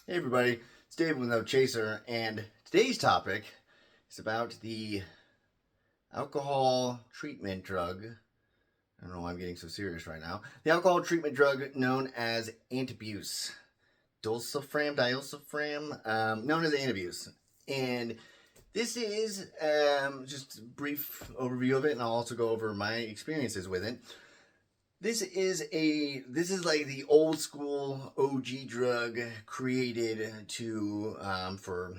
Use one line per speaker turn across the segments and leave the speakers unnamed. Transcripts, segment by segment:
Hey everybody, it's Dave with No Chaser, and today's topic is about the alcohol treatment drug. I don't know why I'm getting so serious right now. The alcohol treatment drug known as Antabuse. Disulfiram, known as Antabuse. And this is just a brief overview of it, and I'll also go over my experiences with it. This is like the old school OG drug created to for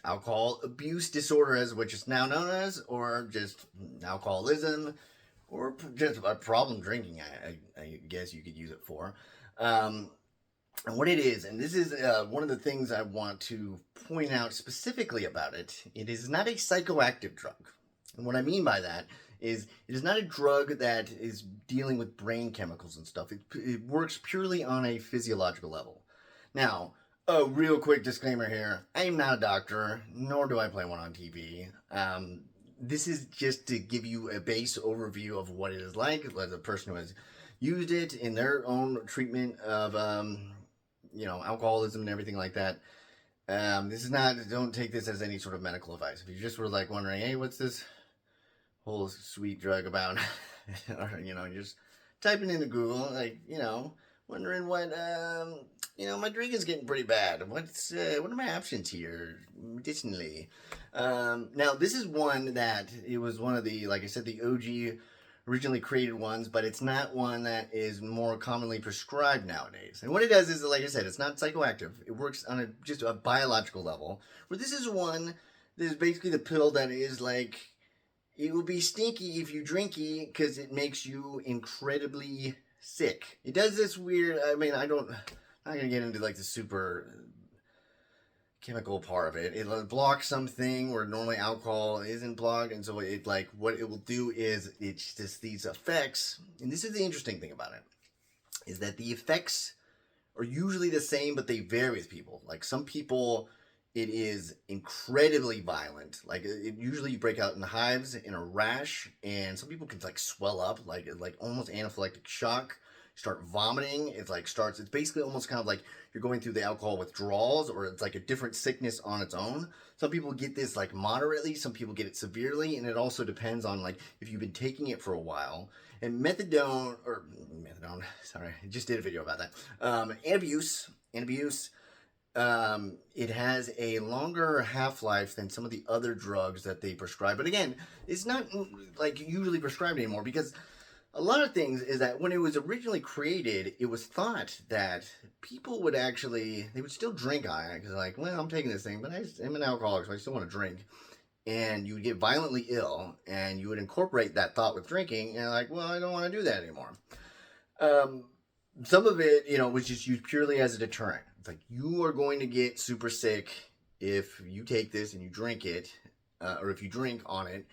alcohol abuse disorder, as which is now known as, or just alcoholism, or just a problem drinking. I guess you could use it for. And what it is, and this is one of the things I want to point out specifically about it. It is not a psychoactive drug. And what I mean by that is it is not a drug that is dealing with brain chemicals and stuff. It works purely on a physiological level. Now, a real quick disclaimer here. I am not a doctor, nor do I play one on TV. This is just to give you a base overview of what it is like as a person who has used it in their own treatment of, alcoholism and everything like that. This is not, don't take this as any sort of medical advice. If you're just sort of like wondering, hey, what's this whole sweet drug about? Or, you're just typing into Google, wondering what, my drink is getting pretty bad. What are my options here medicinally? Now, this is one that it was one of the, like I said, the OG originally created ones, but it's not one that is more commonly prescribed nowadays. And what it does is, like I said, it's not psychoactive. It works on just a biological level. Where this is one, this is basically the pill that is like, it will be stinky if you drink it because it makes you incredibly sick. It does this weird, I'm not going to get into like the super chemical part of it. It blocks something where normally alcohol isn't blocked, and so it like what it will do is it's just these effects. And this is the interesting thing about it, is that the effects are usually the same, but they vary with people. Like some people, it is incredibly violent. Like it usually you break out in hives, in a rash, and some people can like swell up, like almost anaphylactic shock. Start vomiting. It's basically almost kind of like you're going through the alcohol withdrawals, or it's like a different sickness on its own. Some people get this like moderately, some people get it severely, and it also depends on like if you've been taking it for a while. And methadone, sorry, I just did a video about that. Antabuse, it has a longer half-life than some of the other drugs that they prescribe. But again, it's not like usually prescribed anymore, because a lot of things is that when it was originally created, it was thought that people would they would still drink on it, because like, well, I'm taking this thing, but I'm an alcoholic, so I still want to drink. And you would get violently ill, and you would incorporate that thought with drinking, and like, well, I don't want to do that anymore. Some of it, was just used purely as a deterrent. It's like, you are going to get super sick if you take this and you drink it, or if you drink on it,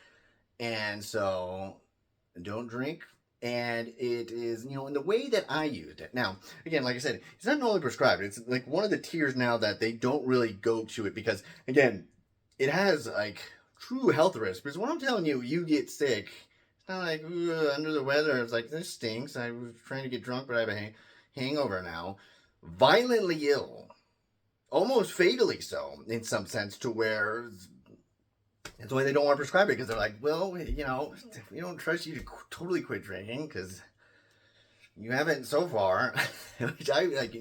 and so don't drink. And it is, in the way that I used it. Now, again, like I said, it's not only prescribed. It's like one of the tiers now that they don't really go to it, because, again, it has like true health risks. Because what I'm telling you, you get sick. It's not like under the weather. It's like, this stinks. I was trying to get drunk, but I have a hangover now. Violently ill, almost fatally so, in some sense, to where that's why they don't want to prescribe it, because they're like, well, we don't trust you to totally quit drinking, because you haven't so far. Which I like,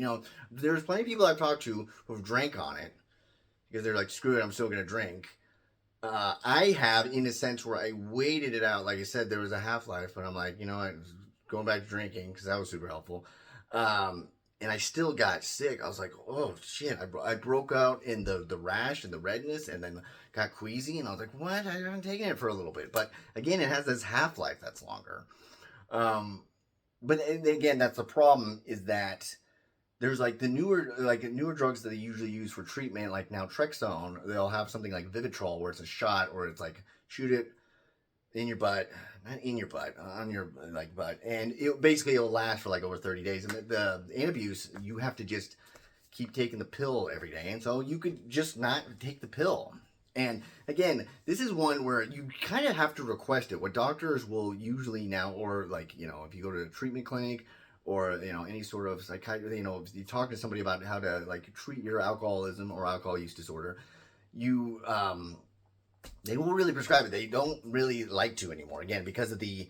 there's plenty of people I've talked to who've drank on it because they're like, screw it, I'm still gonna drink. I have, in a sense, where I waited it out. Like I said, there was a half-life, but I'm like, I was going back to drinking because that was super helpful. And I still got sick. I was like, oh shit, I broke out in the rash and the redness, and then got queasy, and I was like, what? I haven't taken it for a little bit. But again, it has this half-life that's longer. But again, that's the problem, is that there's like the newer drugs that they usually use for treatment, like naltrexone. They'll have something like Vivitrol, where it's a shot, or it's like shoot it in your butt, not in your butt, on your like butt, and it'll last for like over 30 days. And the Antabuse, you have to just keep taking the pill every day, and so you could just not take the pill. And again, this is one where you kind of have to request it. What doctors will usually now, or like, if you go to a treatment clinic, or any sort of psychiatry, if you talk to somebody about how to like treat your alcoholism or alcohol use disorder, you they won't really prescribe it. They don't really like to anymore. Again, because of the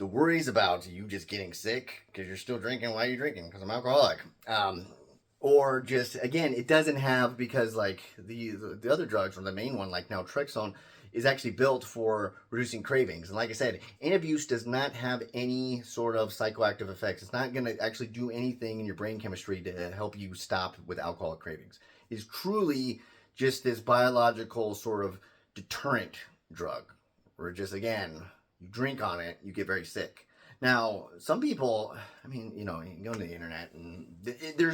worries about you just getting sick because you're still drinking. Why are you drinking? Because I'm alcoholic. Or just, again, it doesn't have, because like the other drugs, or the main one like naltrexone, is actually built for reducing cravings. And like I said, Antabuse does not have any sort of psychoactive effects. It's not going to actually do anything in your brain chemistry to help you stop with alcoholic cravings. It's truly just this biological sort of deterrent drug, where just, again, you drink on it, you get very sick. Now, some people, I mean, you can go on the internet and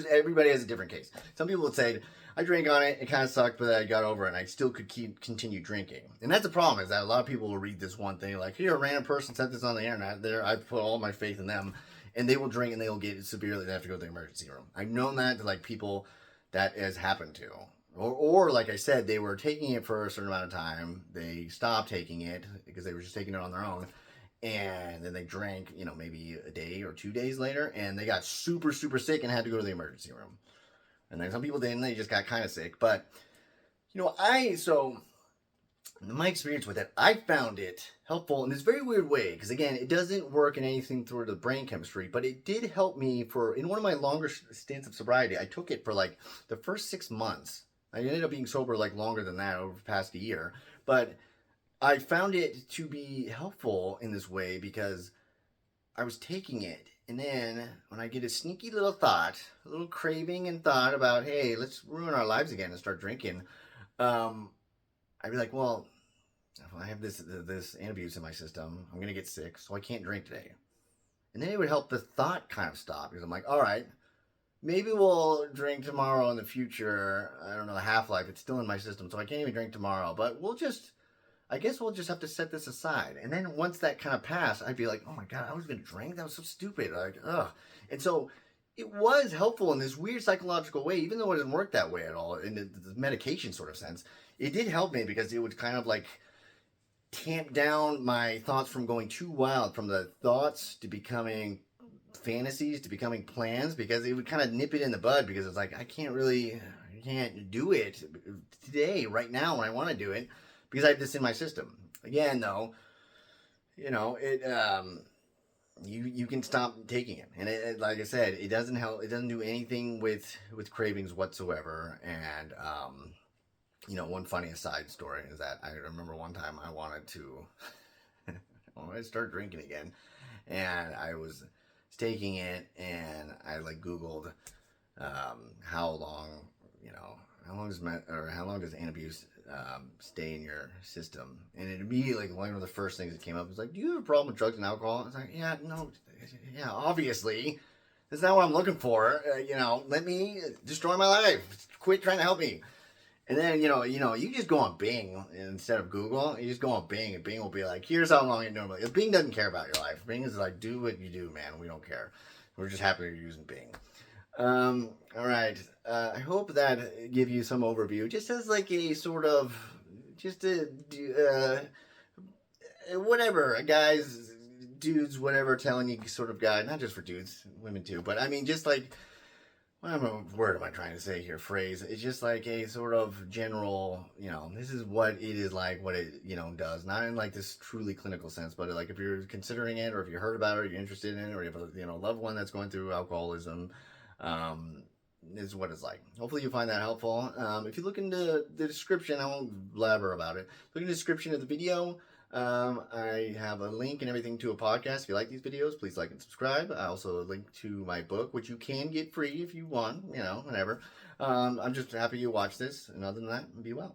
everybody has a different case. Some people would say, I drank on it, it kind of sucked, but I got over it and I still could continue drinking. And that's the problem, is that a lot of people will read this one thing, like, here, a random person said this on the internet, I put all my faith in them, and they will drink and they will get severely, they have to go to the emergency room. I've known that to like people that has happened to. Or like I said, they were taking it for a certain amount of time, they stopped taking it because they were just taking it on their own. And then they drank, maybe a day or 2 days later, and they got super, super sick and had to go to the emergency room. And then some people didn't, they just got kind of sick. But, so in my experience with it, I found it helpful in this very weird way. Because again, it doesn't work in anything through the brain chemistry, but it did help me in one of my longer stints of sobriety. I took it for like the first 6 months. I ended up being sober like longer than that, over the past year. But I found it to be helpful in this way because I was taking it, and then when I get a sneaky little thought, a little craving and thought about, hey, let's ruin our lives again and start drinking, I'd be like, well, if I have this Antabuse in my system, I'm going to get sick, so I can't drink today. And then it would help the thought kind of stop, because I'm like, all right, maybe we'll drink tomorrow in the future. I don't know the half-life. It's still in my system, so I can't even drink tomorrow, but I guess we'll just have to set this aside. And then once that kind of passed, I'd be like, oh my God, I was going to drink? That was so stupid. Like, ugh. And so it was helpful in this weird psychological way, even though it doesn't work that way at all, in the medication sort of sense. It did help me because it would kind of like tamp down my thoughts from going too wild, from the thoughts to becoming fantasies to becoming plans, because it would kind of nip it in the bud, because it's like, I can't do it today, right now, when I want to do it, because I have this in my system. Again, though, you can stop taking it, and it, like I said, it doesn't help. It doesn't do anything with cravings whatsoever. And one funny aside story is that I remember one time I wanted to start drinking again, and I was taking it, and I like Googled how long does Antabuse stay in your system, and it immediately, like, one of the first things that came up was like, do you have a problem with drugs and alcohol? I was like, yeah, obviously, that's not what I'm looking for. Let me destroy my life. Quit trying to help me. And then you just go on Bing instead of Google. You just go on Bing, and Bing will be like, here's how long it normally. Bing doesn't care about your life. Bing is like, do what you do, man. We don't care. We're just happy you're using Bing. All right. I hope that give you some overview, just as like a sort of, whatever, guys, dudes, whatever, telling you sort of guide, not just for dudes, women too, but I mean, just like, what word am I trying to say here? Phrase. It's just like a sort of general, this is what it is like, what it, does. Not in like this truly clinical sense, but like if you're considering it, or if you heard about it, or you're interested in it, or you have a, loved one that's going through alcoholism, is what it's like. Hopefully you find that helpful. If you look into the description, I won't blabber about it. Look in the description of the video. I have a link and everything to a podcast. If you like these videos, please like and subscribe. I also link to my book, which you can get free if you want, whatever. I'm just happy you watched this. And other than that, be well.